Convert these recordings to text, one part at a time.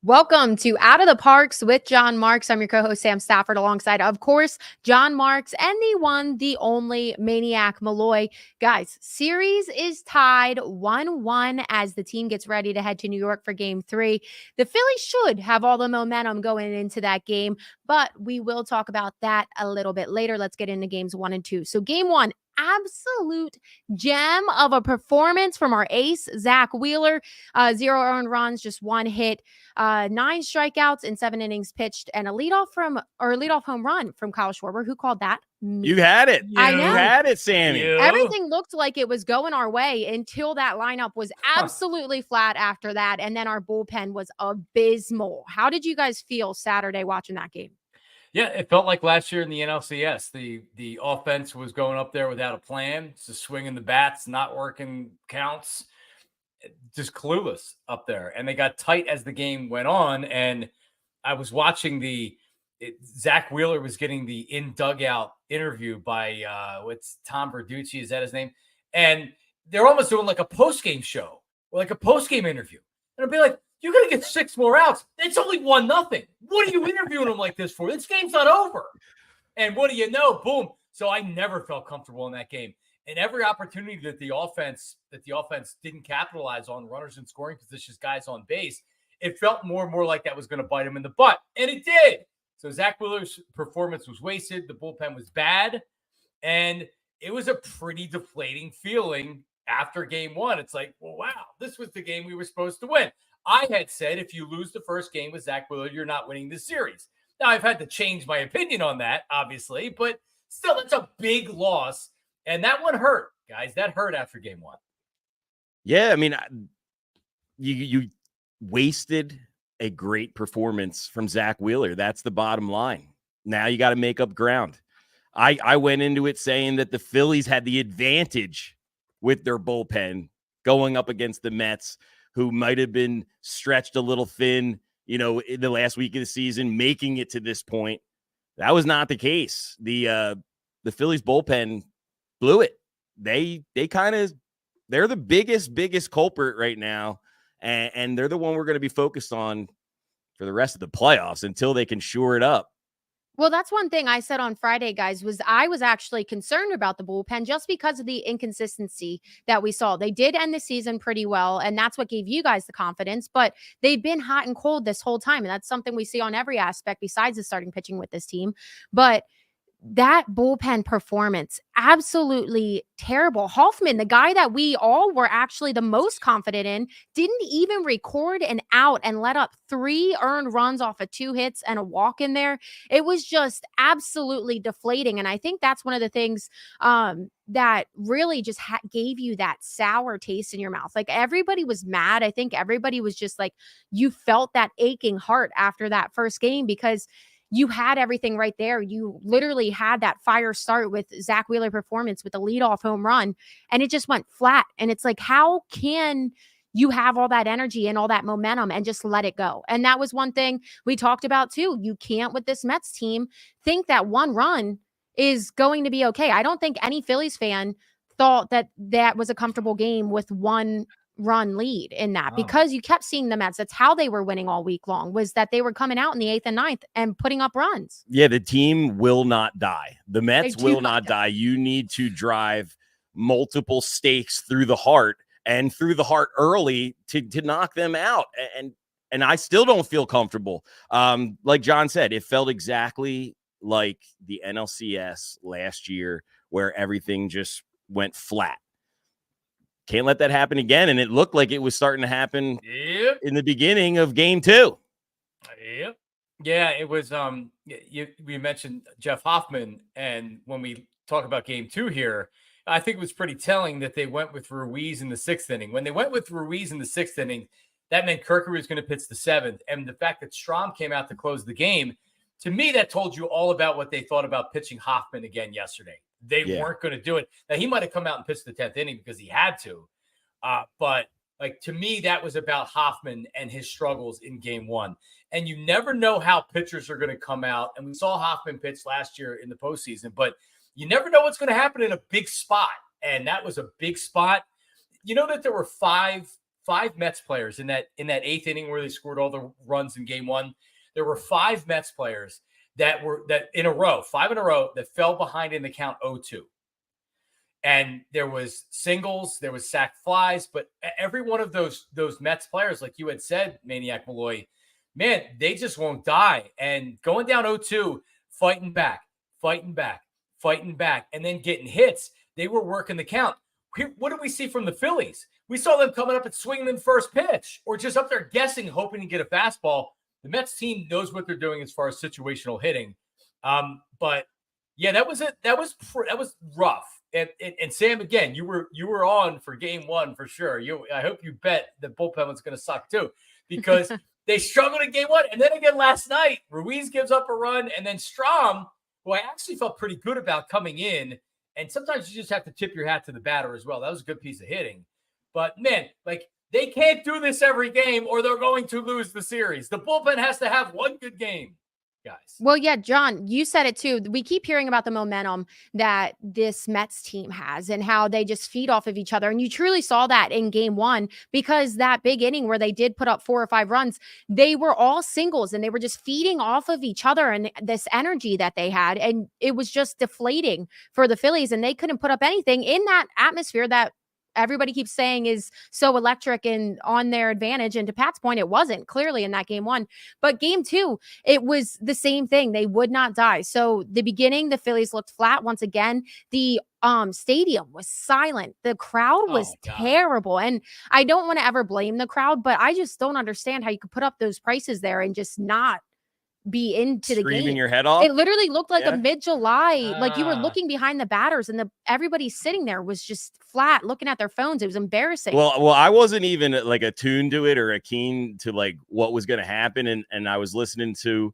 Welcome to Out of the Parks with John Marks. I'm your co-host, Sam Stafford, alongside, of course, John Marks and the one, the only Maniac Malloy. Guys, series is tied 1-1 as the team gets ready to head to New York for Game 3. The Phillies should have all the momentum going into that game, but we will talk about that a little bit later. Let's get into Games 1 and 2. So Game 1, absolute gem of a performance from our ace, Zach Wheeler. 0 earned runs, just 1 hit. 9 strikeouts in 7 innings pitched, and a leadoff home run from Kyle Schwarber. Who called that? Me. You had it. I know. You had it, Sammy. Everything looked like it was going our way until that lineup was absolutely flat after that, and then our bullpen was abysmal. How did you guys feel Saturday watching that game? Yeah, it felt like last year in the NLCS. The offense was going up there without a plan. It's just swinging the bats, not working counts. Just clueless up there. And they got tight as the game went on. And I was watching Zach Wheeler was getting the in dugout interview by what's Tom Verducci, is that his name? And they're almost doing like a post-game show or like a post-game interview. And I'll be like, you're going to get 6 more outs. It's only 1-0. What are you interviewing them like this for? This game's not over. And what do you know? Boom. So I never felt comfortable in that game. And every opportunity that the offense didn't capitalize on, runners in scoring positions, guys on base, it felt more and more like that was going to bite him in the butt. And it did. So Zach Wheeler's performance was wasted. The bullpen was bad. And it was a pretty deflating feeling after game 1. It's like, well, wow, this was the game we were supposed to win. I had said if you lose the first game with Zach Wheeler, you're not winning this series. Now, I've had to change my opinion on that, obviously, but still, it's a big loss. And that one hurt, guys. That hurt after game 1. Yeah, I mean, you wasted a great performance from Zach Wheeler. That's the bottom line. Now you got to make up ground. I went into it saying that the Phillies had the advantage with their bullpen going up against the Mets, who might have been stretched a little thin, in the last week of the season, making it to this point. That was not the case. The Phillies bullpen blew it. They're the biggest culprit right now. And they're the one we're going to be focused on for the rest of the playoffs until they can shore it up. Well, that's one thing I said on Friday, guys, was I was actually concerned about the bullpen just because of the inconsistency that we saw. They did end the season pretty well, and that's what gave you guys the confidence, but they've been hot and cold this whole time, and that's something we see on every aspect besides the starting pitching with this team. But that bullpen performance, absolutely terrible. Hoffman, the guy that we all were actually the most confident in, didn't even record an out and let up 3 earned runs off of 2 hits and a walk in there. It was just absolutely deflating. And I think that's one of the things that really just gave you that sour taste in your mouth. Like, everybody was mad. I think everybody was just like, you felt that aching heart after that first game because you had everything right there. You literally had that fire start with Zach Wheeler performance with a leadoff home run, and it just went flat. And it's like, how can you have all that energy and all that momentum and just let it go? And that was one thing we talked about too. You can't, with this Mets team, think that 1 run is going to be okay. I don't think any Phillies fan thought that that was a comfortable game with 1 run lead in that, because you kept seeing the Mets. That's how they were winning all week long, was that they were coming out in the 8th and 9th and putting up runs. Yeah, the team will not die. The Mets will not die. You need to drive multiple stakes through the heart and through the heart early to knock them out. And I still don't feel comfortable. Like John said, it felt exactly like the NLCS last year where everything just went flat. Can't let that happen again. And it looked like it was starting to happen in the beginning of game 2. Yep. Yeah, it was. We mentioned Jeff Hoffman. And when we talk about game 2 here, I think it was pretty telling that they went with Ruiz in the 6th inning. When they went with Ruiz in the 6th inning, that meant Kirker was going to pitch the 7th. And the fact that Strahm came out to close the game, to me, that told you all about what they thought about pitching Hoffman again yesterday. They weren't going to do it. Now, he might have come out and pitched the 10th inning because he had to. But like, to me, that was about Hoffman and his struggles in game 1. And you never know how pitchers are going to come out. And we saw Hoffman pitch last year in the postseason, but you never know what's going to happen in a big spot. And that was a big spot. You know that there were 5 five Mets players in that eighth inning where they scored all the runs in game one. There were five Mets players that in a row, five in a row, that fell behind in the count 0-2. And there was singles, there was sac flies, but every one of those Mets players, like you had said, Maniac Malloy, man, they just won't die. And going down 0-2, fighting back, and then getting hits, they were working the count. What did we see from the Phillies? We saw them coming up and swinging in first pitch, or just up there guessing, hoping to get a fastball. The Mets team knows what they're doing as far as situational hitting. But yeah, that was it. That was rough. And Sam, again, you were on for game one for sure. I hope you bet the bullpen was going to suck too, because they struggled in game one. And then again last night, Ruiz gives up a run, and then Strom, who I actually felt pretty good about coming in. And sometimes you just have to tip your hat to the batter as well. That was a good piece of hitting. But man, like, they can't do this every game or they're going to lose the series. The bullpen has to have one good game, guys. Well, yeah, John, you said it too. We keep hearing about the momentum that this Mets team has and how they just feed off of each other. And you truly saw that in game one, because that big inning where they did put up 4 or 5 runs, they were all singles and they were just feeding off of each other and this energy that they had. And it was just deflating for the Phillies, and they couldn't put up anything in that atmosphere that everybody keeps saying is so electric and on their advantage. And to Pat's point, it wasn't clearly in that game one, but game two, it was the same thing. They would not die. So the beginning, the Phillies looked flat once again. The stadium was silent. The crowd was terrible. And I don't want to ever blame the crowd, but I just don't understand how you could put up those prices there and just not be into the Screaming game. your head off. It literally looked like a mid-July, like you were looking behind the batters, and everybody sitting there was just flat looking at their phones. It was embarrassing. Well, I wasn't even like attuned to it or keen to like what was going to happen, and I was listening to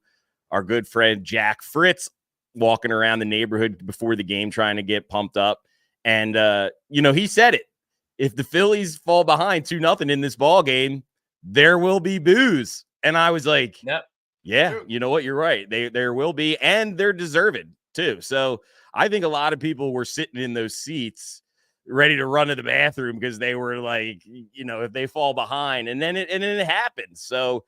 our good friend Jack Fritz walking around the neighborhood before the game trying to get pumped up, and he said it: if the Phillies fall behind 2-0 in this ball game, there will be boos. And I was like, yep. Yeah, you know what? You're right. There will be, and they're deserved too. So I think a lot of people were sitting in those seats ready to run to the bathroom because they were like, if they fall behind, and then it happens. So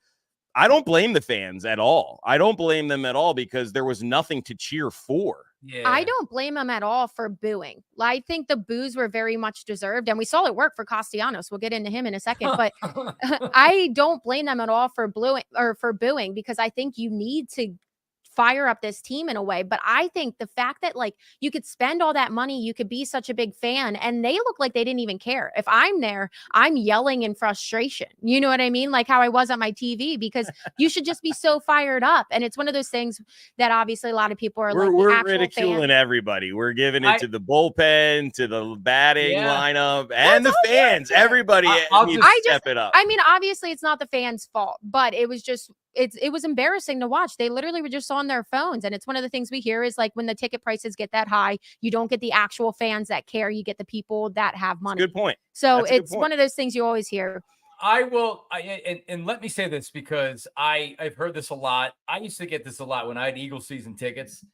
I don't blame the fans at all. I don't blame them at all, because there was nothing to cheer for. Yeah. I don't blame them at all for booing. I think the boos were very much deserved, and we saw it work for Castellanos. We'll get into him in a second, but I don't blame them at all for booing, because I think you need to fire up this team in a way. But I think the fact that like you could spend all that money, you could be such a big fan, and they look like they didn't even care. If I'm there, I'm yelling in frustration. You know what I mean? Like how I was on my TV, because you should just be so fired up. And it's one of those things that obviously a lot of people are we're ridiculing everybody. We're giving it to the bullpen, to the batting lineup, and the fans. Everybody needs to step it up. I mean, obviously it's not the fans' fault, but it was just it was embarrassing to watch. They literally were just on their phones. And it's one of the things we hear is like when the ticket prices get that high, you don't get the actual fans that care. You get the people that have money. Good point. So it's one of those things you always hear. And let me say this, because I've heard this a lot. I used to get this a lot when I had Eagle season tickets,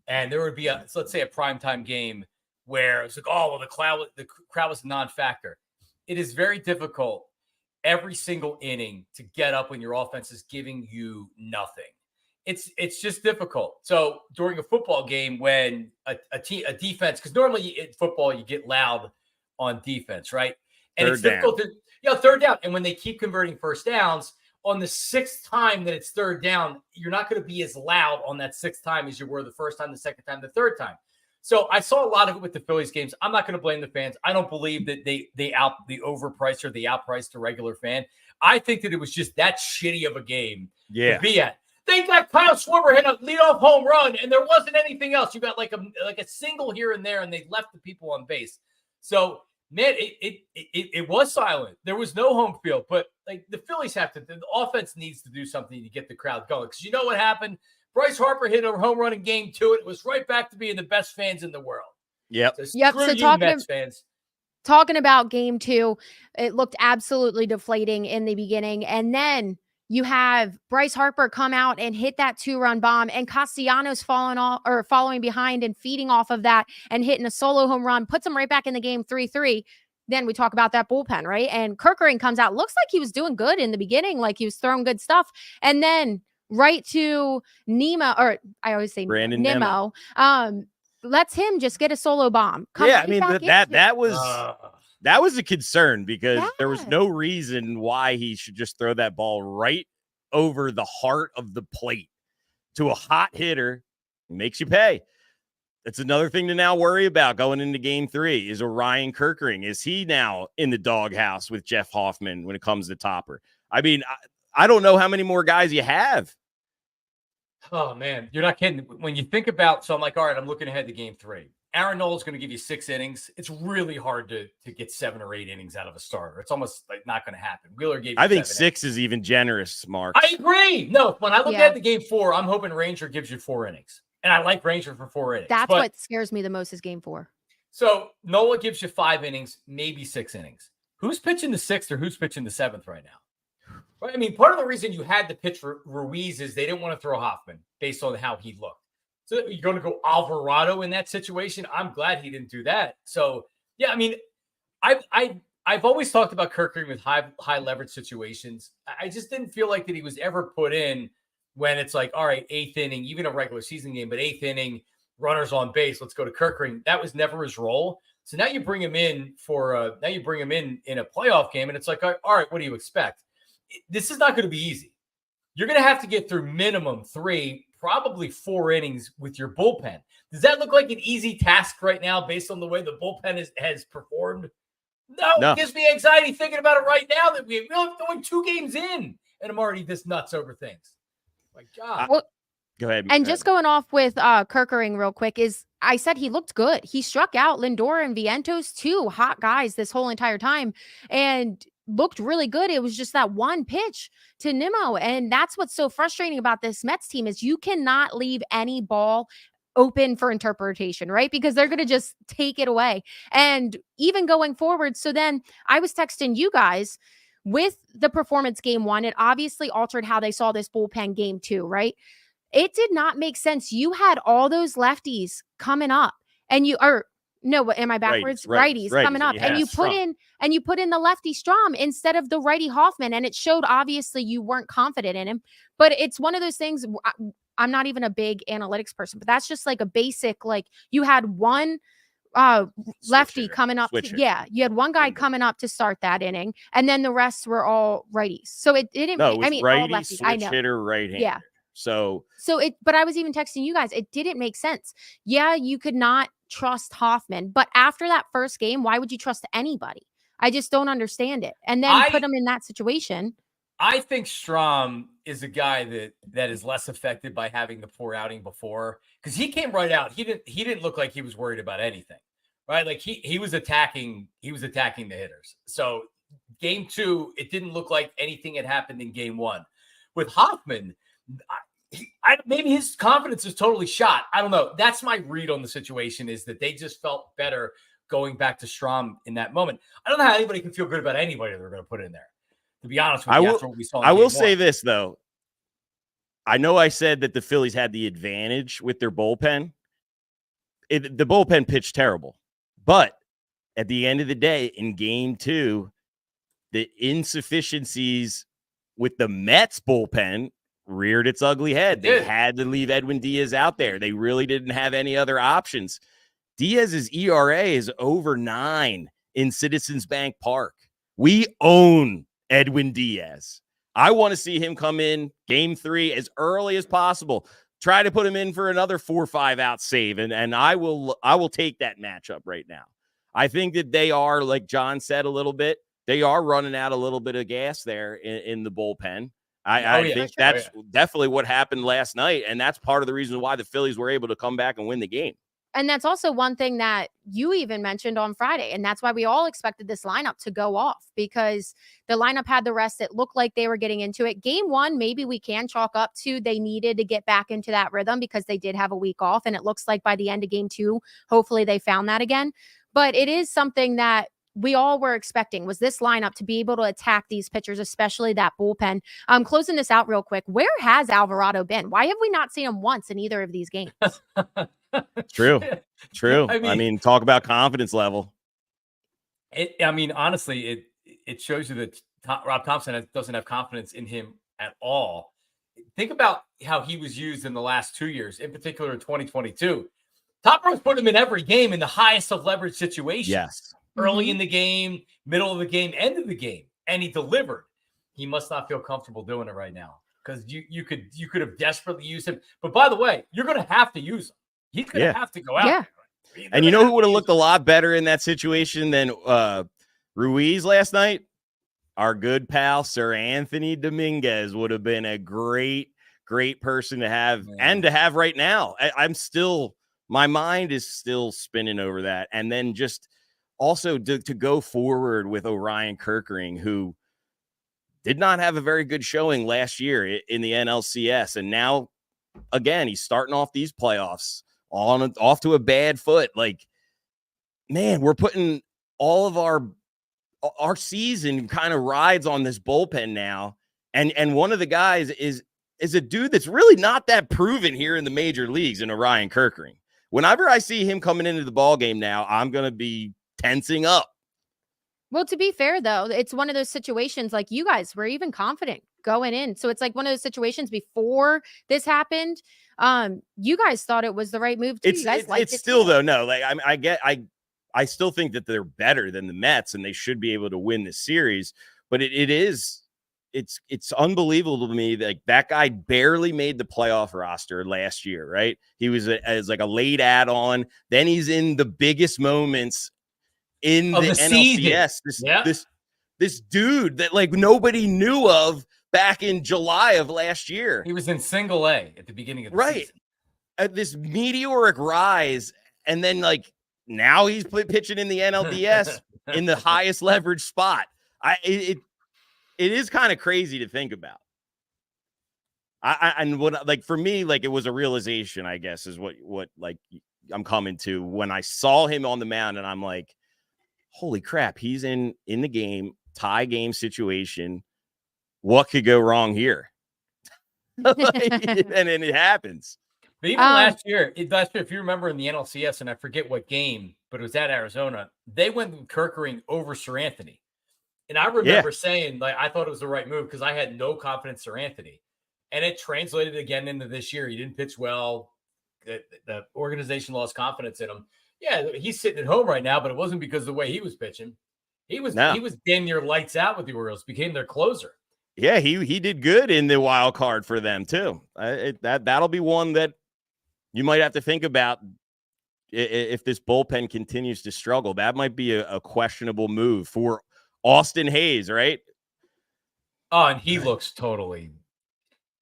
and there would be let's say a primetime game where it's like, oh, well, the crowd was a non-factor. It is very difficult every single inning to get up when your offense is giving you nothing. It's just difficult. So during a football game, when a defense, because normally in football you get loud on defense, right? And it's difficult to third down. And when they keep converting first downs, on the 6th time that it's third down, you're not going to be as loud on that 6th time as you were the first time, the second time, the third time. So I saw a lot of it with the Phillies games. I'm not going to blame the fans. I don't believe that they overpriced or they outpriced a regular fan. I think that it was just that shitty of a game to be at. They got Kyle Schwarber hit a leadoff home run, and there wasn't anything else. You got like a single here and there, and they left the people on base. So man, it was silent. There was no home field, but like the Phillies the offense needs to do something to get the crowd going. Because you know what happened? Bryce Harper hit a home run in game 2. It was right back to being the best fans in the world. Yep. So talking about game 2, it looked absolutely deflating in the beginning. And then you have Bryce Harper come out and hit that 2-run bomb, and Castellanos following behind and feeding off of that and hitting a solo home run, puts them right back in the game 3-3. then we talk about that bullpen, right? And Kerkering comes out, looks like he was doing good in the beginning, like he was throwing good stuff. And then right to Nemo, or I always say Brandon Nemo, lets him just get a solo bomb. Yeah, I mean, that was a concern because there was Yeah. no reason why he should just throw that ball right over the heart of the plate to a hot hitter. It makes you pay. That's another thing to now worry about going into game 3 is Orion Kerkering. Is he now in the doghouse with Jeff Hoffman when it comes to Topper? I mean, I don't know how many more guys you have. Oh, man, you're not kidding. When you think about, so I'm like, all right, I'm looking ahead to game 3. Aaron Nola is going to give you 6 innings. It's really hard to get 7 or 8 innings out of a starter. It's almost like not going to happen. Wheeler gave you I think 7 6 innings. is even generous, Mark. I agree. No, when I look at the game 4, I'm hoping Ranger gives you 4 innings. And I like Ranger for 4 innings. That's what scares me the most is game 4. So Nola gives you 5 innings, maybe 6 innings. Who's pitching the 6th or who's pitching the 7th right now? I mean, part of the reason you had to pitch Ruiz is they didn't want to throw Hoffman based on how he looked. So you're going to go Alvarado in that situation. I'm glad he didn't do that. So yeah, I mean, I've always talked about Kerkering with high leverage situations. I just didn't feel like that he was ever put in when it's like, all right, 8th inning, even a regular season game, but 8th inning, runners on base, let's go to Kerkering. That was never his role. So now you bring him in in a playoff game, and it's like, all right, what do you expect? This is not going to be easy. You're going to have to get through minimum 3, probably 4 innings with your bullpen. Does that look like an easy task right now based on the way the bullpen has performed? No. It gives me anxiety thinking about it right now that we're going 2 games in, and I'm already this nuts over things. My God. Well, go ahead. And just going off with Kerkering real quick is I said he looked good. He struck out Lindor and Vientos, 2 hot guys this whole entire time, and looked really good. It was just that one pitch to Nimmo. And that's what's so frustrating about this Mets team is you cannot leave any ball open for interpretation, right? Because they're going to just take it away. And even going forward. So then I was texting you guys with the performance game 1. It obviously altered how they saw this bullpen game 2, right? It did not make sense. You had all those lefties coming up and am I backwards? Righties coming up, and you put in the lefty Strom instead of the righty Hoffman, and it showed obviously you weren't confident in him. But it's one of those things. I'm not even a big analytics person, but that's just like a basic. Like you had one lefty coming up. You had one guy coming up to start that inning, and then the rest were all righties. So it didn't. No, it was righty, all lefties. switch hitter, right-hander. Yeah. But I was even texting you guys. It didn't make sense. Yeah, you could not trust Hoffman, but after that first game, why would you trust anybody? I just don't understand it. And then put him in that situation. I think Strom is a guy that is less affected by having the poor outing before because he came right out. He didn't look like he was worried about anything, right? Like he was attacking the hitters. So game 2, it didn't look like anything had happened in game 1. With Hoffman, maybe his confidence is totally shot. I don't know. That's my read on the situation is that they just felt better going back to Strom in that moment. I don't know how anybody can feel good about anybody they're going to put in there. To be honest with you, after what we saw. I will say this, though. I know I said that the Phillies had the advantage with their bullpen. The bullpen pitched terrible. But at the end of the day, in game 2, the insufficiencies with the Mets bullpen reared its ugly head. They had to leave Edwin Diaz out there. They really didn't have any other options. Diaz's ERA is over 9 in Citizens Bank Park. We own Edwin Diaz. I want to see him come in game 3 as early as possible. Try to put him in for another 4 or 5 out save, and I will take that matchup right now. I think that they are, like John said a little bit, they are running out a little bit of gas there in the bullpen. I think that's definitely what happened last night, and that's part of the reason why the Phillies were able to come back and win the game. And that's also one thing that you even mentioned on Friday. And that's why we all expected this lineup to go off because the lineup had the rest. It looked like they were getting into it. Game 1, maybe we can chalk up to they needed to get back into that rhythm because they did have a week off. And it looks like by the end of game 2, hopefully they found that again. But it is something that we all were expecting was this lineup to be able to attack these pitchers, especially that bullpen. Closing this out real quick. Where has Alvarado been? Why have we not seen him once in either of these games? True. I mean, talk about confidence level. I mean, honestly, it shows you that Rob Thompson doesn't have confidence in him at all. Think about how he was used in the last 2 years, in particular in 2022. Top Rose put him in every game in the highest of leverage situations. Yes. Early in the game, middle of the game, end of the game, and he delivered. He must not feel comfortable doing it right now because you could have desperately used him. But by the way, you're going to have to use him. He's going to have to go out there. Right? And you know who would have looked a lot better in that situation than Ruiz last night? Our good pal, Sir Anthony Dominguez, would have been a great person to have and to have right now. My mind is still spinning over that. And then just also to go forward with Orion Kerkering, who did not have a very good showing last year in the NLCS. And now, again, he's starting off these playoffs off to a bad foot. Like, man, we're putting all of our season kind of rides on this bullpen now. And one of the guys is a dude that's really not that proven here in the major leagues in Orion Kerkering. Whenever I see him coming into the ball game now, I'm going to be tensing up. Well, to be fair, though, it's one of those situations like you guys were even confident going in. So it's like one of those situations before this happened. You guys thought it was the right move. It's still though. No, like I still think that they're better than the Mets and they should be able to win this series. But it's unbelievable to me that that guy barely made the playoff roster last year, right? He was as like a late add-on. Then he's in the biggest moments in the NLCS. This dude that like nobody knew of back in July of last year. He was in single A at the beginning of the season. At this meteoric rise, and then like now he's pitching in the NLDS in the highest leverage spot. It is kind of crazy to think about. And what, like, for me, like, it was a realization, I guess, is what like I'm coming to when I saw him on the mound, and I'm like, holy crap, he's in the game, tie game situation. What could go wrong here? And then it happens. But even last year, if you remember in the NLCS, and I forget what game, but it was at Arizona, they went with Kerkering over Sir Anthony. And I remember saying, like, I thought it was the right move because I had no confidence in Sir Anthony. And it translated again into this year. He didn't pitch well. The organization lost confidence in him. Yeah, he's sitting at home right now, but it wasn't because of the way he was pitching. He was damn near lights out with the Orioles, became their closer. Yeah, he did good in the wild card for them too. That'll be one that you might have to think about if this bullpen continues to struggle. That might be a questionable move for Austin Hayes, right? Oh, and he looks totally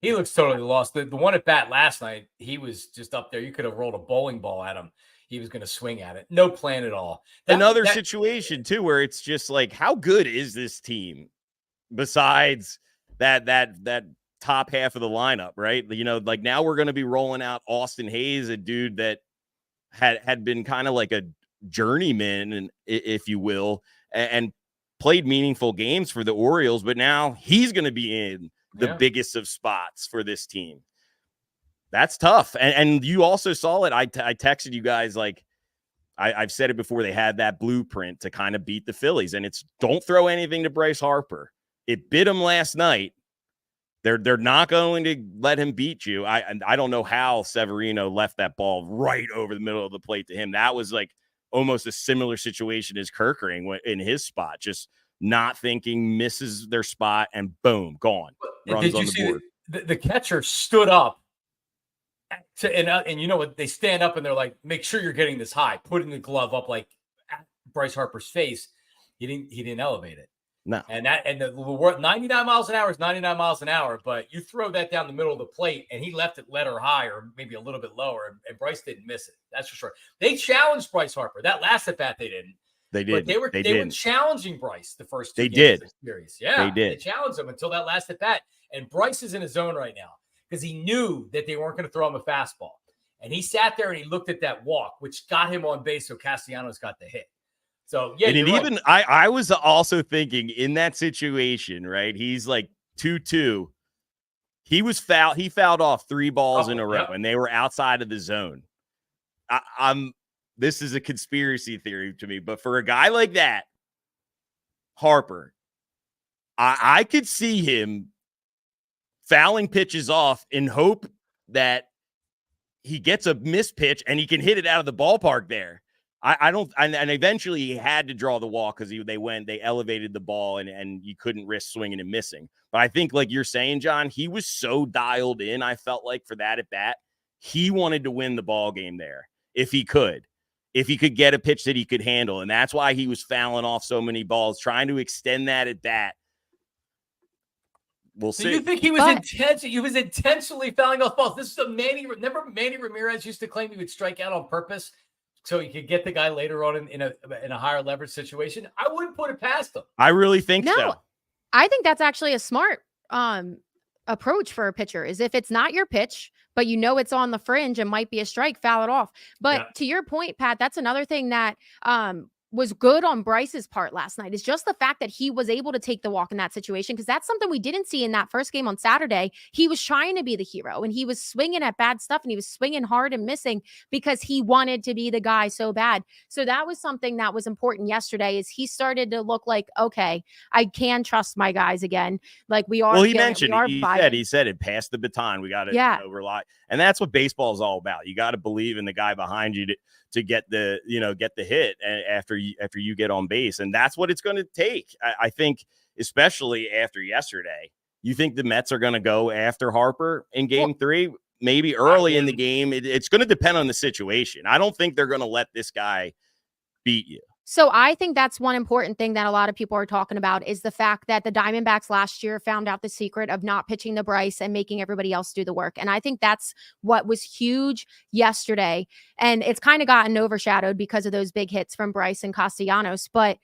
lost. The one at bat last night, he was just up there. You could have rolled a bowling ball at him. He was going to swing at it. No plan at all. Another situation too, where it's just like, how good is this team besides that top half of the lineup, right? You know, like now we're going to be rolling out Austin Hayes, a dude that had been kind of like a journeyman, and if you will, and played meaningful games for the Orioles, but now he's going to be in the biggest of spots for this team. That's tough. And you also saw it. I texted you guys, like, I've said it before, they had that blueprint to kind of beat the Phillies, and it's don't throw anything to Bryce Harper. It bit him last night. They're not going to let him beat you. I don't know how Severino left that ball right over the middle of the plate to him. That was like almost a similar situation as Kerkering in his spot, just not thinking, misses their spot, and boom, gone. Runs on the board. The catcher stood up and you know what? They stand up and they're like, make sure you're getting this high, putting the glove up like at Bryce Harper's face. He didn't elevate it. No. And the 99 miles an hour is 99 miles an hour, but you throw that down the middle of the plate and he left it letter high or maybe a little bit lower, and Bryce didn't miss it. That's for sure. They challenged Bryce Harper. That last at bat they didn't. They did. But they were challenging Bryce the first two they games did. of the series. Yeah, they did. They challenged him until that last at bat. And Bryce is in his zone right now because he knew that they weren't going to throw him a fastball. And he sat there and he looked at that walk, which got him on base. So Castellanos got the hit. So, yeah, and I was also thinking in that situation, right? He's like 2-2. He was fouled. He fouled off 3 balls in a row, and they were outside of the zone. This is a conspiracy theory to me, but for a guy like that, Harper, I could see him fouling pitches off in hope that he gets a missed pitch and he can hit it out of the ballpark there. I don't, and eventually he had to draw the walk because they elevated the ball and you couldn't risk swinging and missing. But I think, like you're saying, John, he was so dialed in. I felt like for that at bat, he wanted to win the ball game there if he could get a pitch that he could handle. And that's why he was fouling off so many balls, trying to extend that at bat. We'll see. So you think he was intentionally fouling off balls? This is remember Manny Ramirez used to claim he would strike out on purpose so he could get the guy later on in a higher leverage situation? I wouldn't put it past him. I really think so. I think that's actually a smart approach for a pitcher, is if it's not your pitch, but you know it's on the fringe and might be a strike, foul it off. But to your point, Pat, that's another thing that was good on Bryce's part last night, is just the fact that he was able to take the walk in that situation, because that's something we didn't see in that first game on Saturday. He was trying to be the hero and he was swinging at bad stuff and he was swinging hard and missing because he wanted to be the guy so bad. So that was something that was important yesterday, is he started to look like, okay, I can trust my guys again. Like we are. Well, he mentioned, he said it, passed the baton. We got to rely. And that's what baseball is all about. You got to believe in the guy behind you to get the hit after you get on base. And that's what it's going to take. I think, especially after yesterday, you think the Mets are going to go after Harper in game 3, maybe early in the game. It's going to depend on the situation. I don't think they're going to let this guy beat you. So I think that's one important thing that a lot of people are talking about, is the fact that the Diamondbacks last year found out the secret of not pitching to Bryce and making everybody else do the work. And I think that's what was huge yesterday. And it's kind of gotten overshadowed because of those big hits from Bryce and Castellanos. But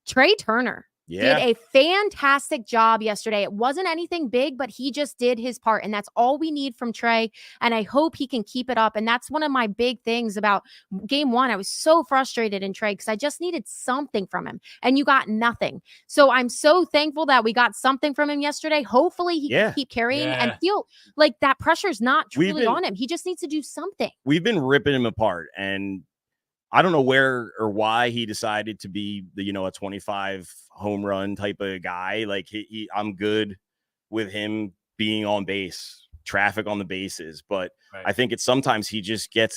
Trey Turner did a fantastic job yesterday. It wasn't anything big, but he just did his part. And that's all we need from Trey. And I hope he can keep it up. And that's one of my big things about game 1. I was so frustrated in Trey because I just needed something from him. And you got nothing. So I'm so thankful that we got something from him yesterday. Hopefully he can keep carrying and feel like that pressure is not truly on him. He just needs to do something. We've been ripping him apart. And I don't know where or why he decided to be a 25 home run type of guy. Like I'm good with him being on base, traffic on the bases. But I think it's sometimes he just gets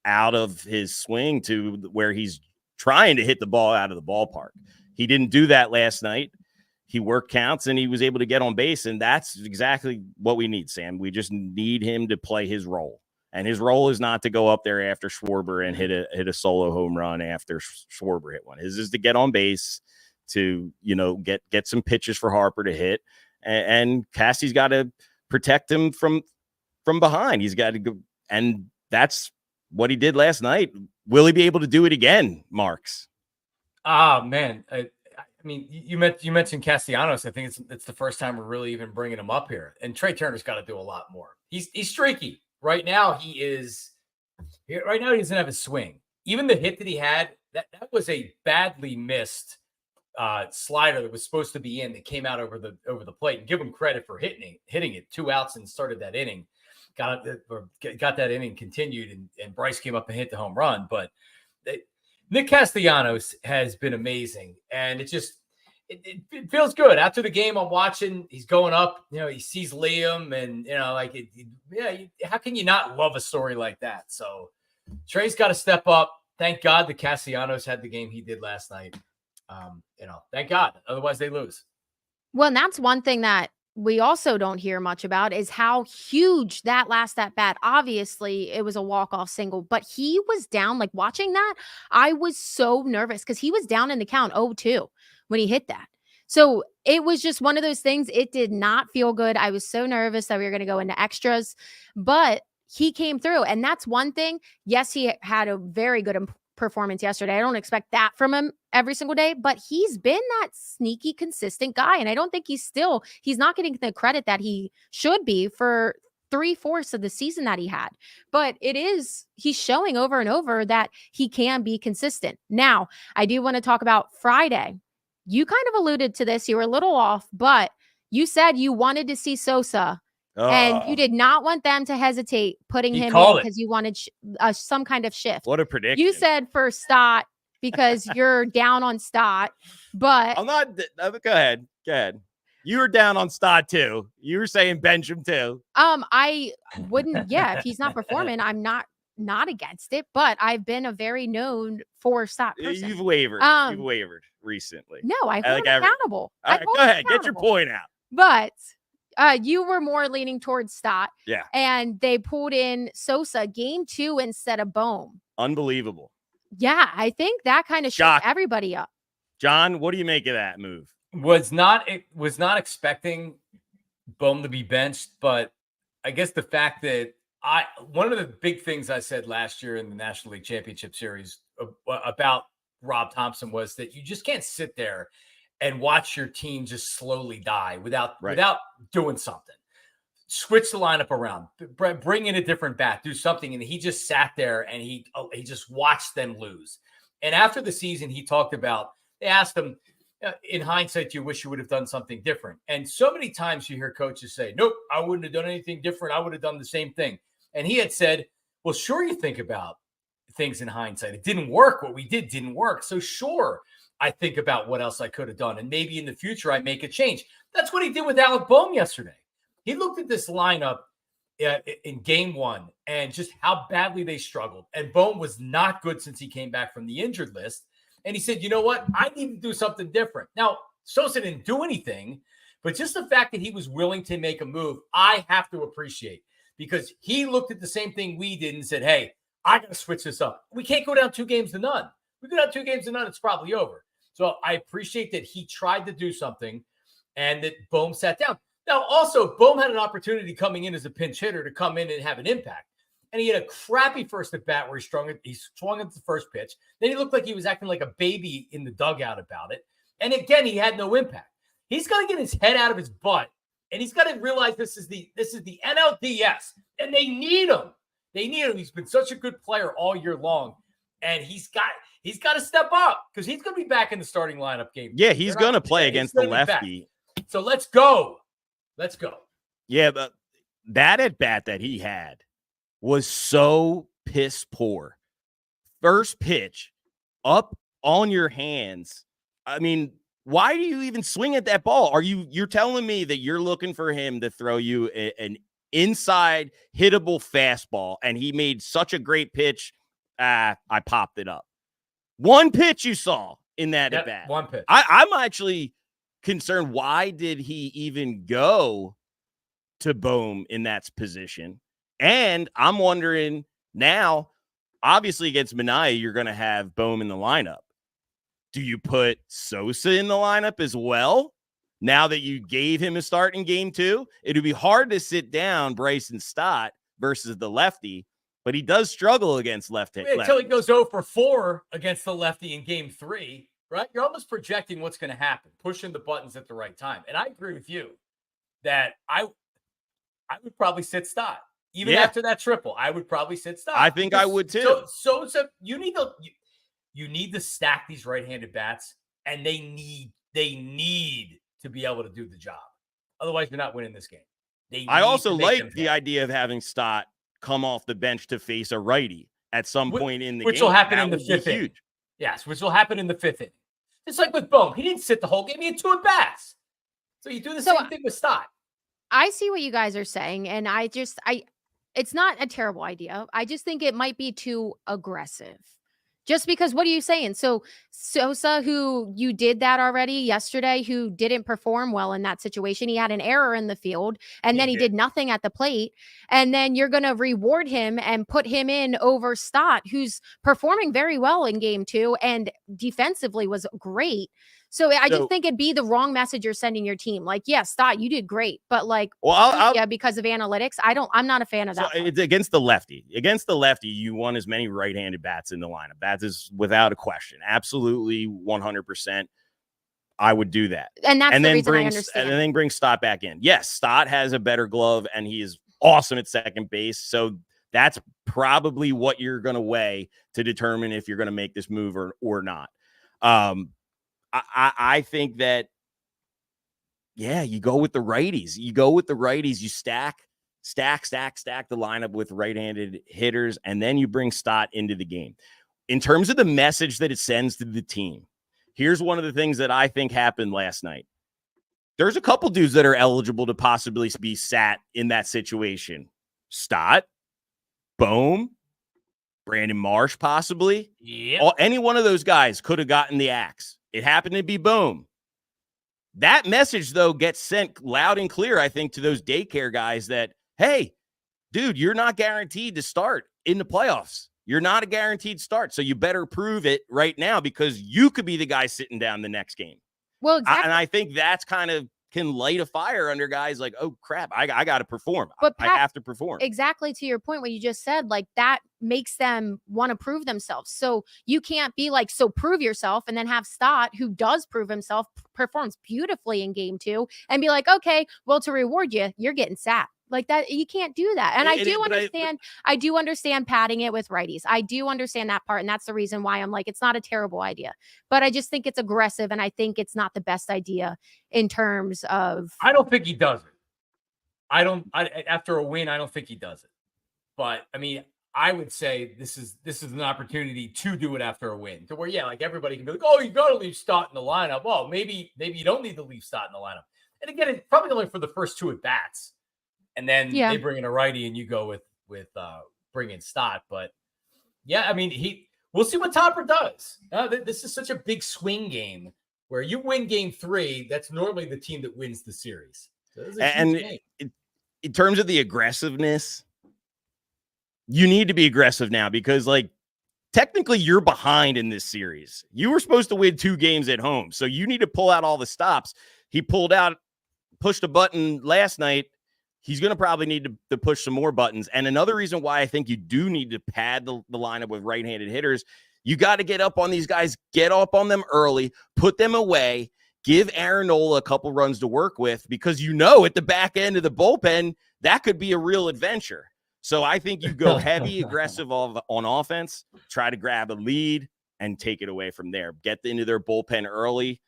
out of his swing to where he's trying to hit the ball out of the ballpark. He didn't do that last night. He worked counts and he was able to get on base. And that's exactly what we need, Sam. We just need him to play his role. And his role is not to go up there after Schwarber and hit a solo home run after Schwarber hit one. His is to get on base, to get some pitches for Harper to hit, and Cassie's got to protect him from behind. He's got to go, and that's what he did last night. Will he be able to do it again, Marks? Man, I mean, you mentioned Castellanos. I think it's the first time we're really even bringing him up here. And Trey Turner's got to do a lot more. He's streaky. Right now, he doesn't have a swing. Even the hit that he had, that was a badly missed slider that was supposed to be in, that came out over the plate. And give him credit for hitting it. 2 outs and started that inning. Got that inning continued, and Bryce came up and hit the home run. But Nick Castellanos has been amazing, and it feels good. After the game, I'm watching. He's going up. He sees Liam, and how can you not love a story like that? So Trey's got to step up. Thank God the Castellanos had the game he did last night. Thank God. Otherwise, they lose. Well, and that's one thing that we also don't hear much about, is how huge that last at bat. Obviously, it was a walk-off single, but he was down. Like, watching that, I was so nervous because he was down in the count 0-2 when he hit that. So it was just one of those things. It did not feel good. I was so nervous that we were going to go into extras, but he came through. And that's one thing. Yes, he had a very good performance yesterday. I don't expect that from him every single day, but he's been that sneaky, consistent guy. And I don't think he's not getting the credit that he should be for 3/4 of the season that he had. But he's showing over and over that he can be consistent. Now, I do want to talk about Friday. You kind of alluded to this. You were a little off, but you said you wanted to see Sosa, and you did not want them to hesitate putting him in because you wanted some kind of shift. What a prediction. You said for Stott because you're down on Stott. But I'm not. Go ahead. Go ahead. You were down on Stott too. You were saying bench him too. I wouldn't. Yeah, if he's not performing, I'm not against it. But I've been a very known for Stott person. You've wavered. You've wavered recently. No, I hold him accountable. All right, go ahead. Get your point out. But you were more leaning towards Stott. Yeah. And they pulled in Sosa game 2 instead of Bohm. Unbelievable. Yeah, I think that kind of shook everybody up. John, what do you make of that move? Was not expecting Bohm to be benched, but I guess the fact that one of the big things I said last year in the National League Championship Series about Rob Thompson was that you just can't sit there and watch your team just slowly die without doing something. Switch the lineup around, bring in a different bat, do something. And he just sat there and he just watched them lose. And after the season, he talked about, they asked him, in hindsight, do you wish you would have done something different? And so many times you hear coaches say, nope, I wouldn't have done anything different. I would have done the same thing. And he had said, well, sure, you think about things in hindsight. It didn't work. What we did didn't work. So sure, I think about what else I could have done. And maybe in the future, I make a change. That's what he did with Alec Bohm yesterday. He looked at this lineup in game 1 and just how badly they struggled. And Bohm was not good since he came back from the injured list. And he said, you know what? I need to do something different. Now, Sosa didn't do anything, but just the fact that he was willing to make a move, I have to appreciate, because he looked at the same thing we did and said, hey, I got to switch this up. We can't go down 2-0. We go down 2-0, it's probably over. So I appreciate that he tried to do something and that Bohm sat down. Now, also, Bohm had an opportunity coming in as a pinch hitter to come in and have an impact. And he had a crappy first at bat where he swung at the first pitch. Then he looked like he was acting like a baby in the dugout about it. And again, he had no impact. He's got to get his head out of his butt, and he's got to realize this is the NLDS, and they need him. They need him. He's been such a good player all year long, and he's got to step up because he's going to be back in the starting lineup game. Yeah, he's going to play against the lefty. So let's go. Let's go. Yeah, but that at bat that he had was so piss poor. First pitch, up on your hands. I mean, why do you even swing at that ball? You're telling me that you're looking for him to throw you an inside hittable fastball, and he made such a great pitch. I popped it up. One pitch you saw in that at bat. One pitch. I'm actually concerned. Why did he even go to Bohm in that position? And I'm wondering now, obviously against Maniac, you're going to have Bohm in the lineup. Do you put Sosa in the lineup as well? Now that you gave him a start in game 2, it would be hard to sit down Bryson Stott versus the lefty, but he does struggle against lefty. Until he goes 0 for 4 against the lefty in game 3, right? You're almost projecting what's going to happen, pushing the buttons at the right time. And I agree with you that I would probably sit Stott. Even after that triple, I would probably sit Stott. I think I would too. So you need to stack these right-handed bats, and they need to be able to do the job. Otherwise, you're not winning this game. I also like the idea of having Stott come off the bench to face a righty at some point in the game. Which will happen in the 5th inning. Yes, which will happen in the 5th inning. It's like with Bohm. He didn't sit the whole game. He had 2 at-bats. So you do the same thing with Stott. I see what you guys are saying, and it's not a terrible idea. I just think it might be too aggressive. Just because, what are you saying? So Sosa, who you did that already yesterday, who didn't perform well in that situation, he had an error in the field, and then he did nothing at the plate. And then you're going to reward him and put him in over Stott, who's performing very well in game 2 and defensively was great. So I just think it'd be the wrong message you're sending your team. Like, yeah, Stott, you did great, but like, because of analytics, I'm not a fan of that. So it's against the lefty. Against the lefty, you want as many right-handed bats in the lineup. That is without a question. Absolutely, 100%. I would do that. And that's the reason I understand. And then bring Stott back in. Yes, Stott has a better glove, and he is awesome at second base. So that's probably what you're going to weigh to determine if you're going to make this move or not. I think that, you go with the righties. You stack the lineup with right-handed hitters, and then you bring Stott into the game. in terms of the message that it sends to the team, here's one of the things that I think happened last night. There's a couple dudes that are eligible to possibly be sat in that situation. Stott, Bohm, Brandon Marsh, possibly. Yep. Any one of those guys could have gotten the axe. It happened to be Bohm. That message, though, gets sent loud and clear, I think, to those daycare guys that, hey, dude, you're not guaranteed to start in the playoffs. You're not a guaranteed start. So you better prove it right now because you could be the guy sitting down the next game. Well, exactly. And I think that's kind of can light a fire under guys like, oh, crap, I got to perform. But I Pat, have to perform. Exactly to your point, what you just said, like that makes them want to prove themselves. So you can't be like, so prove yourself, and then have Stott, who does prove himself, performs beautifully in game 2, and be like, okay, well, to reward you, you're getting sat. Like that, you can't do that. And I do understand padding it with righties. I do understand that part. And that's the reason why I'm like, it's not a terrible idea, but I just think it's aggressive. And I think it's not the best idea in terms of. I don't think he does it. After a win, I don't think he does it. But I mean, I would say this is an opportunity to do it after a win, to where, yeah, like everybody can be like, oh, you got to leave Stott in the lineup. Well, maybe you don't need to leave Stott in the lineup. And again, it's probably only for the first 2 at bats. And then they bring in a righty and you go with bringing Stott. But yeah, I mean, we'll see what Topper does. This is such a big swing game where you win game 3. That's normally the team that wins the series. So and in terms of the aggressiveness, you need to be aggressive now because, like, technically you're behind in this series. You were supposed to win 2 games at home. So you need to pull out all the stops. He pushed a button last night. He's going to probably need to push some more buttons. And another reason why I think you do need to pad the lineup with right-handed hitters, you got to get up on these guys, get up on them early, put them away, give Aaron Nola a couple runs to work with, because at the back end of the bullpen, that could be a real adventure. So I think you go heavy, aggressive on offense, try to grab a lead and take it away from there. Get into their bullpen early.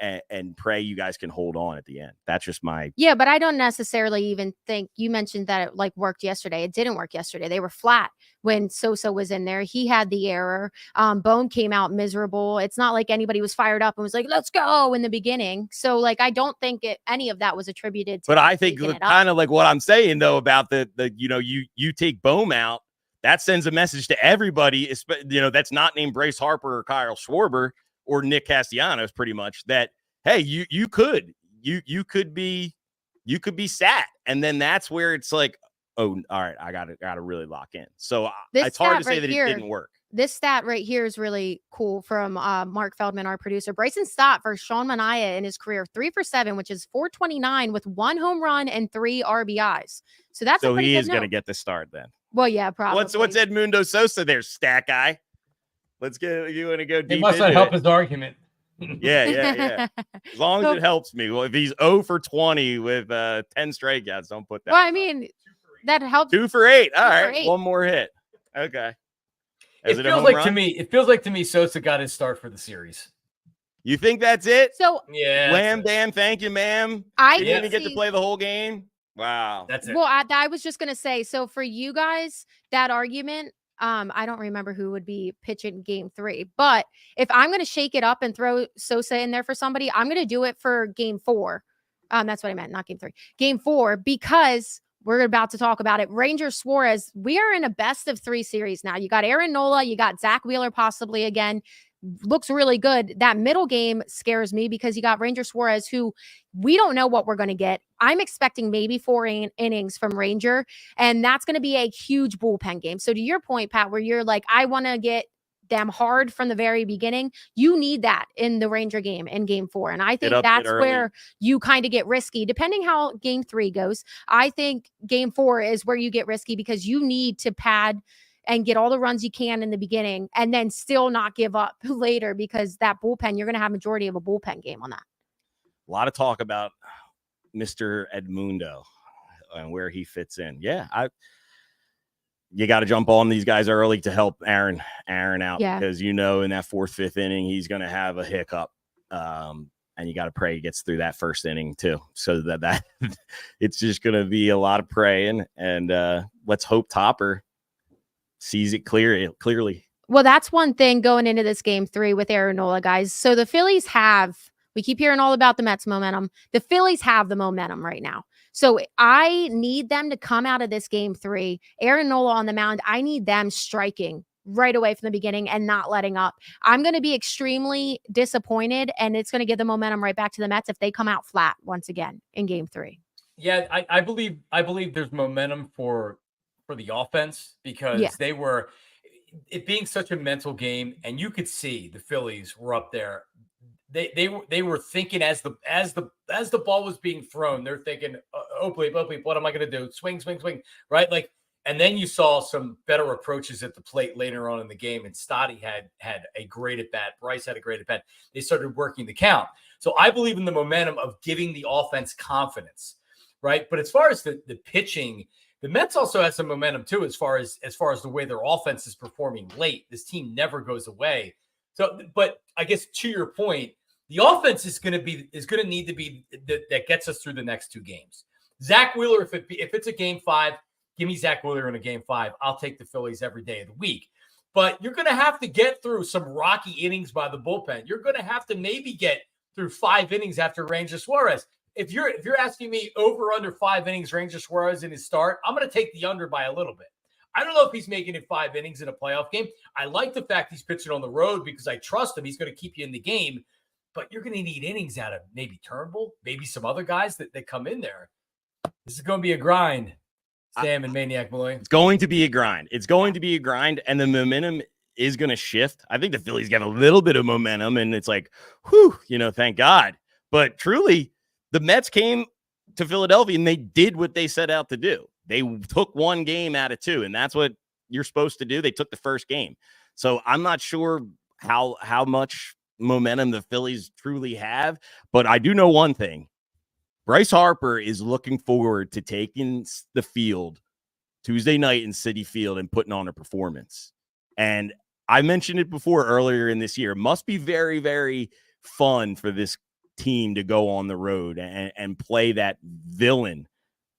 And pray you guys can hold on at the end. That's just my. Yeah, but I don't necessarily even think you mentioned that it like worked yesterday. It didn't work yesterday. They were flat when Sosa was in there. He had the error. Bone came out miserable. It's not like anybody was fired up and was like, let's go in the beginning. So like, I don't think any of that was attributed to. But I think kind of like what I'm saying though, about the you take Bohm out, that sends a message to everybody, that's not named Bryce Harper or Kyle Schwarber or Nick Castellanos, pretty much, that, hey, you could be sat. And then that's where it's like, oh, all right, I gotta really lock in. So it's hard to say that it didn't work. This stat right here is really cool from Mark Feldman, our producer. Bryson Stott versus Sean Manaea in his career, 3 for 7, which is .429 with 1 home run and 3 RBIs. So that's so he is going to get the start then. Well, yeah, probably. What's Edmundo Sosa there, stat guy? Let's get you want to go deep. It must not help his argument. Yeah. As long as it helps me. Well, if he's 0 for 20 with 10 strikeouts, don't put that. Well, I mean, that helps. 2 for 8. All right, 1 more hit. Okay. It feels like to me Sosa got his start for the series. You think that's it? So yeah, wham, damn, thank you, ma'am. You didn't even get to play the whole game. Wow, that's it. Well, I was just gonna say, so for you guys, that argument. I don't remember who would be pitching game 3, but if I'm going to shake it up and throw Sosa in there for somebody, I'm going to do it for game 4. That's what I meant, not game 3, game 4, because we're about to talk about it. Ranger Suarez, we are in a best of 3 series now. You got Aaron Nola, you got Zach Wheeler possibly again. Looks really good. That middle game scares me because you got Ranger Suarez, who we don't know what we're going to get. I'm expecting maybe 4 innings from Ranger, and that's going to be a huge bullpen game. So to your point, Pat, where you're like, I want to get them hard from the very beginning, you need that in the Ranger game in game 4. And I think that's where you kind of get risky, depending how game 3 goes. I think game 4 is where you get risky because you need to pad and get all the runs you can in the beginning and then still not give up later, because that bullpen, you're going to have majority of a bullpen game on that. A lot of talk about Mr. Edmundo and where he fits in. Yeah, you got to jump on these guys early to help Aaron out, because in that 4th, 5th inning, he's going to have a hiccup. And you got to pray he gets through that first inning too. So that it's just going to be a lot of praying, and let's hope Topper sees it clearly. Well, that's one thing going into this game 3 with Aaron Nola, guys. So the Phillies we keep hearing all about the Mets momentum. The Phillies have the momentum right now. So I need them to come out of this game 3. Aaron Nola on the mound, I need them striking right away from the beginning and not letting up. I'm going to be extremely disappointed, and it's going to give the momentum right back to the Mets if they come out flat once again in game 3. Yeah, I believe there's momentum for the offense because they were it being such a mental game, and you could see the Phillies were up there. They were thinking as the ball was being thrown, they're thinking, oh bleep, what am I going to do? Swing, right? Like, and then you saw some better approaches at the plate later on in the game, and Stotty had a great at bat. Bryce had a great at bat. They started working the count. So I believe in the momentum of giving the offense confidence, right? But as far as the pitching, the Mets also have some momentum too, as far as the way their offense is performing late. This team never goes away. So, but I guess to your point, the offense is going to need to be that gets us through the next 2 games. Zach Wheeler, if it's a game 5, give me Zach Wheeler in a game 5. I'll take the Phillies every day of the week. But you're going to have to get through some rocky innings by the bullpen. You're going to have to maybe get through 5 innings after Ranger Suarez. If you're asking me over under 5 innings, Ranger Suarez in his start, I'm going to take the under by a little bit. I don't know if he's making it 5 innings in a playoff game. I like the fact he's pitching on the road because I trust him. He's going to keep you in the game. But you're going to need innings out of maybe Turnbull, maybe some other guys that come in there. This is going to be a grind, Sam and Maniac Malloy. It's going to be a grind. It's going to be a grind, and the momentum is going to shift. I think the Phillies get a little bit of momentum, and it's like, whew, thank God. But truly, the Mets came to Philadelphia, and they did what they set out to do. They took 1 game out of 2, and that's what you're supposed to do. They took the first game. So I'm not sure how much momentum the Phillies truly have, but I do know one thing. Bryce Harper is looking forward to taking the field Tuesday night in Citi Field and putting on a performance. And I mentioned it before earlier in this year. It must be very, very fun for this team to go on the road and play that villain.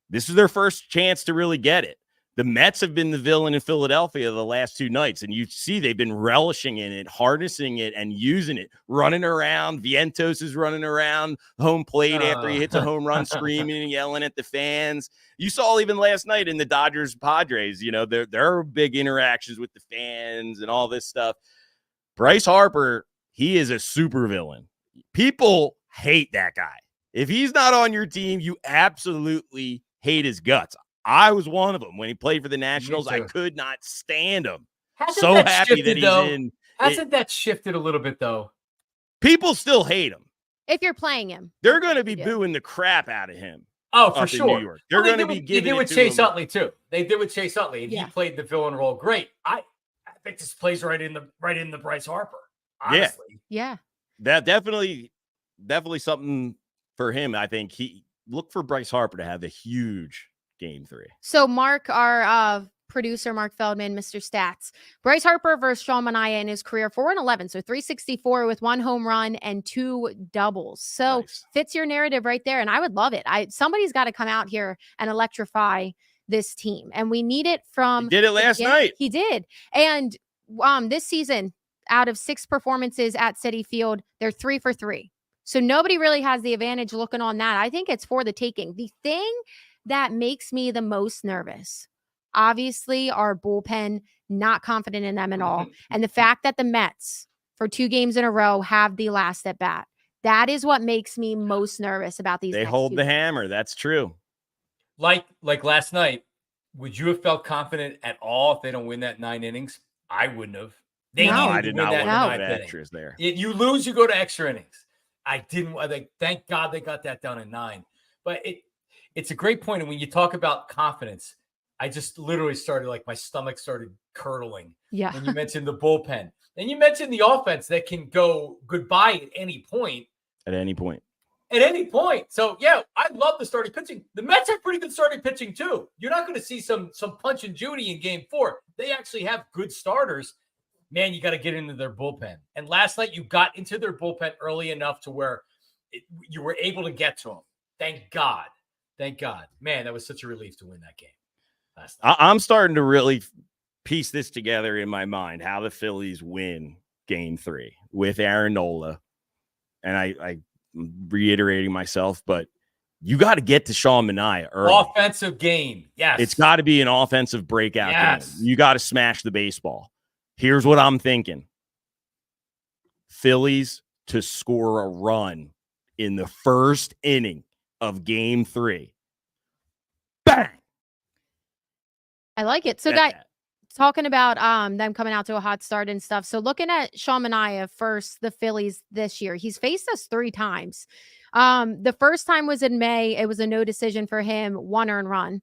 This is their first chance to really get it. The Mets have been the villain in Philadelphia the last 2 nights, and you see they've been relishing in it, harnessing it, and using it, running around. Vientos is running around home plate after he hits a home run, screaming and yelling at the fans. You saw even last night in the Dodgers-Padres, there are big interactions with the fans and all this stuff. Bryce Harper, he is a super villain. People hate that guy. If he's not on your team, you absolutely hate his guts. I was one of them when he played for the Nationals. I could not stand him. So happy that he's in. Hasn't that shifted a little bit, though? People still hate him. If you're playing him. They're going to be booing the crap out of him. Oh, for sure. New York. They're going to be giving it to him. They did with Chase Utley, too. They did with Chase Utley, and he played the villain role great. I think this plays right in the Bryce Harper, honestly. Yeah. That definitely something for him. I think look for Bryce Harper to have a huge game 3. So Mark, our producer, Mark Feldman, Mr. Stats, Bryce Harper versus Sean Manaea in his career, 4-11. So 364 with 1 home run and 2 doubles. So nice. Fits your narrative right there. And I would love it. Somebody's got to come out here and electrify this team. And we need it from. He did it last night. He did. And this season, out of 6 performances at Citi Field, they're 3 for 3. So nobody really has the advantage looking on that. I think it's for the taking. The thing that makes me the most nervous, obviously, our bullpen, not confident in them at all. And the fact that the Mets, for 2 games in a row, have the last at bat. That is what makes me most nervous about these. They hold the hammer. That's true. Like last night, would you have felt confident at all if they don't win that 9 innings? I wouldn't have. I did not want to have extras there. You lose, you go to extra innings. I didn't. Thank God they got that done in 9. But it's a great point. And when you talk about confidence, I just literally started, my stomach started curdling. Yeah. When you mentioned the bullpen. And you mentioned the offense that can go goodbye at any point. At any point. So, yeah, I love the starting pitching. The Mets have pretty good starting pitching, too. You're not going to see some punch and Judy in game 4. They actually have good starters. Man, you got to get into their bullpen. And last night, you got into their bullpen early enough to where you were able to get to them. Thank God. Man, that was such a relief to win that game last night. I'm starting to really piece this together in my mind, how the Phillies win game 3 with Aaron Nola. And I'm reiterating myself, but you got to get to Sean Manaea early. Offensive game. Yes. It's got to be an offensive breakout game. You got to smash the baseball. Here's what I'm thinking. Phillies to score a run in the first inning of game 3. Bang! I like it. So talking about them coming out to a hot start and stuff. So looking at Sean Manaea first, the Phillies this year, he's faced us 3 times. The first time was in May. It was a no decision for him, 1 earned run.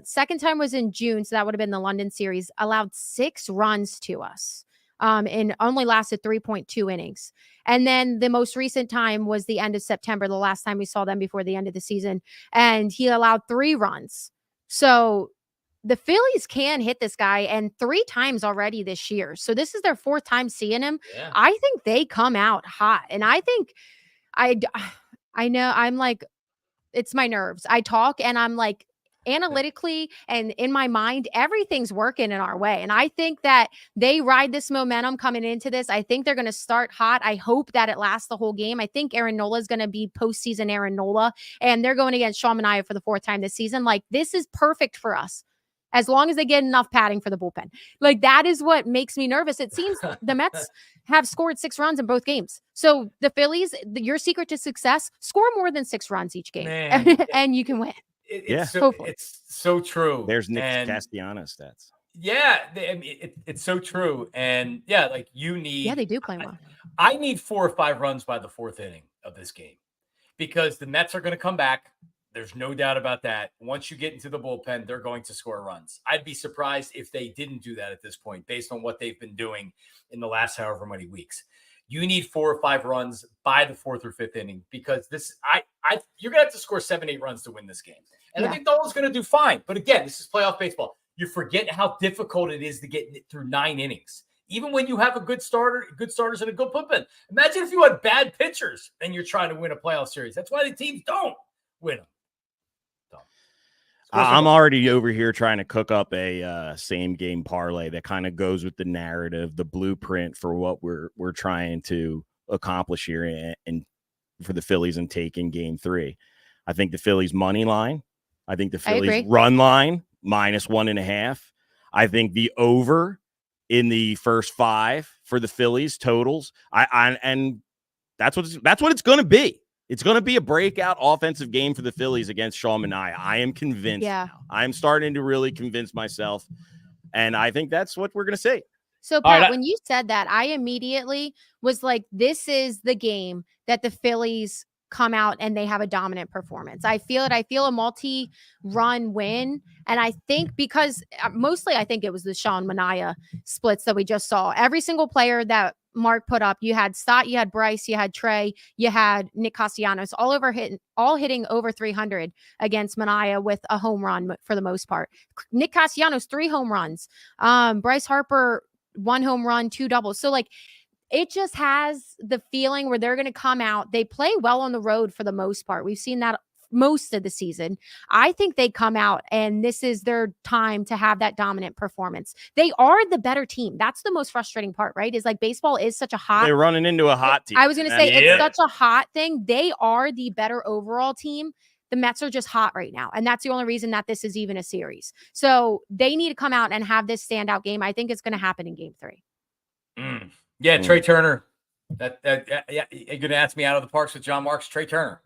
Second time was in June, so that would have been the London series. Allowed 6 runs to us, and only lasted 3.2 innings. And then the most recent time was the end of September, the last time we saw them before the end of the season, and he allowed 3 runs. So the Phillies can hit this guy, and 3 times already this year. So this is their 4th time seeing him. Yeah. I think they come out hot, and I think I know I'm like, it's my nerves. I talk and I'm like, analytically and in my mind, everything's working in our way. And I think that they ride this momentum coming into this. I think they're going to start hot. I hope that it lasts the whole game. I think Aaron Nola is going to be postseason Aaron Nola, and they're going against Sean Manaea for the 4th time this season. Like, this is perfect for us. As long as they get enough padding for the bullpen. Like, that is what makes me nervous. It seems the Mets have scored 6 runs in both games. So the Phillies, your secret to success, score more than 6 runs each game. And you can win. It's so true. There's Nick Castellanos stats. Yeah, it's so true. And yeah, like you need. Yeah, they do play well. I need 4 or 5 runs by the 4th inning of this game because the Mets are going to come back. There's no doubt about that. Once you get into the bullpen, they're going to score runs. I'd be surprised if they didn't do that at this point, based on what they've been doing in the last however many weeks. You need 4 or 5 runs by the 4th or 5th inning because you're going to have to score 7, 8 runs to win this game. And I think Nola's going to do fine. But again, this is playoff baseball. You forget how difficult it is to get through 9 innings. Even when you have good starters and a good bullpen. Imagine if you had bad pitchers and you're trying to win a playoff series. That's why the teams don't win them. I'm already over here trying to cook up a same game parlay that kind of goes with the narrative, the blueprint for what we're trying to accomplish here and for the Phillies and taking game 3. I think the Phillies money line. I think the Phillies run line -1.5. I think the over in the first 5 for the Phillies totals. And that's what it's going to be. It's going to be a breakout offensive game for the Phillies against Sean Manaea. I am convinced. Yeah. I'm starting to really convince myself. And I think that's what we're going to see. So, Pat, when you said that, I immediately was like, this is the game that the Phillies come out and they have a dominant performance. I feel it. I feel a multi-run win. And I think because mostly I think it was the Sean Manaea splits that we just saw. Every single player that Mark put up, you had Stott, you had Bryce, you had Trey, you had Nick Castellanos, all hitting over 300 against Manaea with a home run for the most part. Nick Castellanos, 3 home runs. Bryce Harper, 1 home run, 2 doubles. So like, it just has the feeling where they're going to come out. They play well on the road for the most part. We've seen that most of the season. I think they come out and this is their time to have that dominant performance. They are the better team. That's the most frustrating part, right? Is like baseball is such a hot. They're running into a hot team. I was going to say it's such a hot thing. They are the better overall team. The Mets are just hot right now. And that's the only reason that this is even a series. So they need to come out and have this standout game. I think it's going to happen in game 3. Yeah, Trey Turner. You're going to ask me out of the Parx with John Marks. Trey Turner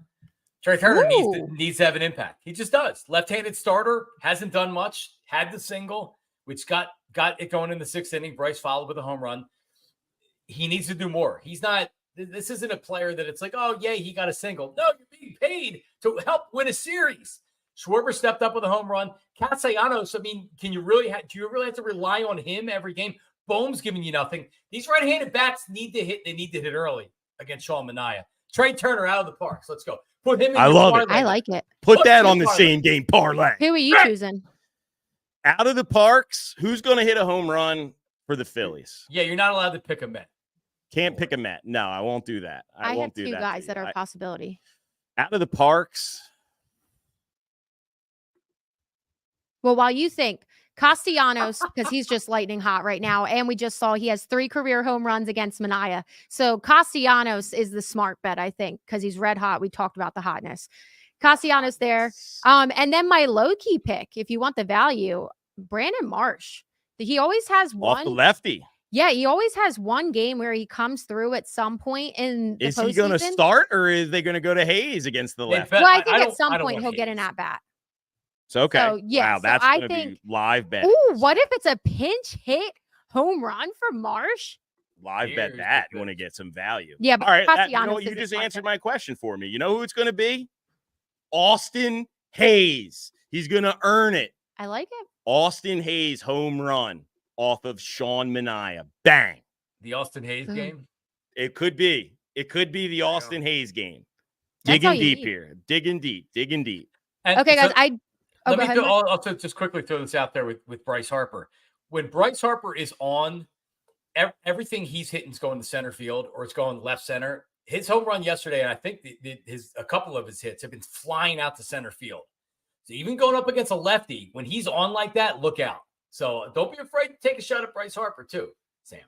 needs to have an impact. He just does. Left-handed starter, hasn't done much. Had the single, which got it going in the 6th inning. Bryce followed with a home run. He needs to do more. He's not. This isn't a player that it's like, oh yeah, he got a single. No, you're being paid to help win a series. Schwarber stepped up with a home run. Castellanos. I mean, do you really have to rely on him every game? Bohm's giving you nothing. These right-handed bats need to hit. They need to hit early against Sean Manaea. Trey Turner out of the Parx. Let's go. Put him in. I love it. I like it. Put that on the same game parlay. Who are you choosing? Out of the Parx, who's going to hit a home run for the Phillies? Yeah, you're not allowed to pick a Met. Can't pick a Met. No, I won't do that. I won't do that. I have 2 guys that are a possibility. Out of the Parx. Well, while you think, Castellanos, because he's just lightning hot right now. And we just saw he has 3 career home runs against Maniac. So Castellanos is the smart bet, I think, because he's red hot. We talked about the hotness. Castellanos there. And then my low-key pick, if you want the value, Brandon Marsh. He always has Off the one. lefty. Yeah, he always has one game where he comes through at some point in the Is he going to postseason. start, or is they going to go to Hayes against the left? Well, I think at some don't point want he'll get an Hayes. at-bat. So, okay. So, yeah, Wow, so that's I going to be think- live bet. Ooh, what if it's a pinch hit home run for Marsh? Live bet Here's that. the You want to get some value. Yeah, but all right. You know Castellanos what? You is a just smart answered bet. my question for me. You know who it's going to be? Austin Hayes. He's going to earn it. I like it. Austin Hayes home run off of Sean Manaea. Bang. The Austin Hayes Boom. game. It could be. It could be the Austin Hayes game. That's all Digging you deep need. here. Digging deep. Digging deep. And Okay, guys, so- I Let go me ahead, do, Mike. also just quickly throw this out there with Bryce Harper. When Bryce Harper is on, everything he's hitting is going to center field or it's going left center. His home run yesterday, and I think a couple of his hits have been flying out to center field. So even going up against a lefty, when he's on like that, look out. So don't be afraid to take a shot at Bryce Harper too, Sam.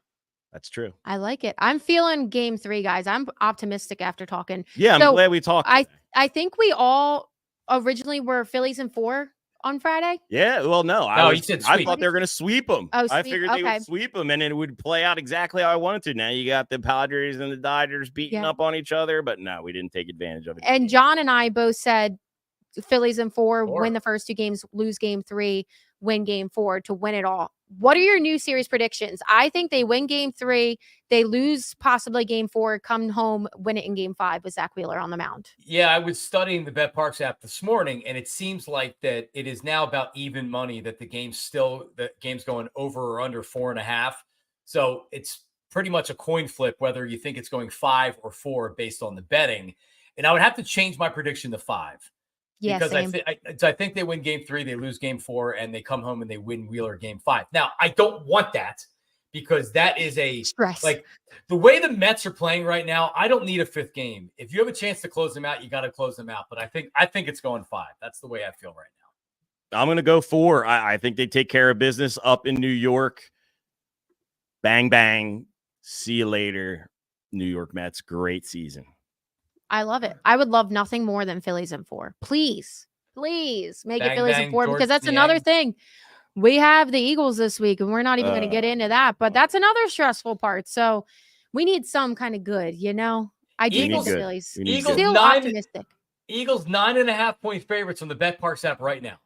That's true. I like it. I'm feeling game 3, guys. I'm optimistic after talking. Yeah, I'm So, glad we talked. I think we all originally were Phillies in 4 on Friday. Yeah, well, no. He said I sweep. thought they were going to sweep them. Oh, I sweep, figured they okay. would sweep them, and it would play out exactly how I wanted to. Now you got the Padres and the Dodgers beating Yeah. up on each other, but no, we didn't take advantage of it. And John and I both said Phillies in 4, Four. win the first 2 games, lose game 3, win game 4 to win it all. What are your new series predictions? I think they win game 3, they lose possibly game 4, come home, win it in game 5 with Zach Wheeler on the mound. Yeah, I was studying the Parx app this morning, and it seems like that it is now about even money, that the game's going over or under 4.5. So it's pretty much a coin flip whether you think it's going 5 or 4 based on the betting. And I would have to change my prediction to 5. Yeah, Because same. I think they win game 3, they lose game 4, and they come home and they win Wheeler game 5. Now, I don't want that because that is Stress. like the way the Mets are playing right now. I don't need a 5th game. If you have a chance to close them out, you got to close them out. But I think it's going 5. That's the way I feel right now. I'm going to go 4. I think they take care of business up in New York. Bang, bang. See you later, New York Mets. Great season. I love it. I would love nothing more than Phillies in 4. Please make it Bang, Phillies bang, in 4 George because that's another Niang. thing. We have the Eagles this week, and we're not even going to get into that, but that's another stressful part. So we need some kind of good, you know? I do think Eagles- the Phillies. We need Eagles good. Still 9 optimistic. Eagles 9.5-point favorites on the Parx app right now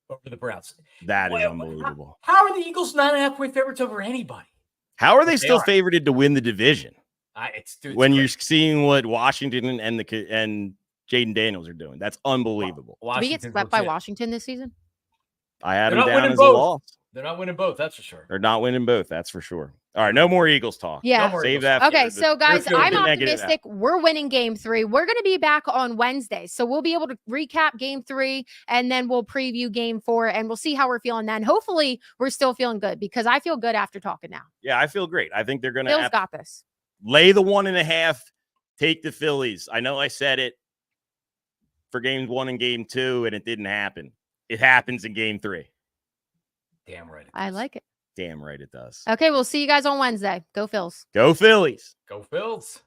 over the Browns. That is Well, unbelievable. How are the Eagles 9.5-point favorites over anybody? How are they They still are. favored to win the division It's when you're crazy. seeing what Washington and Jaden Daniels are doing? That's unbelievable. Did we get Washington's swept by legit. Washington this season? I had They're them not down winning as a both. loss. They're not winning both, that's for sure. They're not winning both. That's for sure. All right, no more Eagles talk. Yeah. more Save Eagles that. talk. Okay, for the- so guys, feeling I'm good. Negative optimistic. We're winning game 3. We're going to be back on Wednesday. So we'll be able to recap game 3 and then we'll preview game 4 and we'll see how we're feeling then. Hopefully, we're still feeling good because I feel good after talking now. Yeah, I feel great. I think they're going Bill's to got this. lay the 1.5, take the Phillies. I know I said it for game 1 and game 2, and it didn't happen. It happens in game 3. Damn right. I like it. Damn right it does. Okay, we'll see you guys on Wednesday. Go Phils. Go Phillies. Go Phils.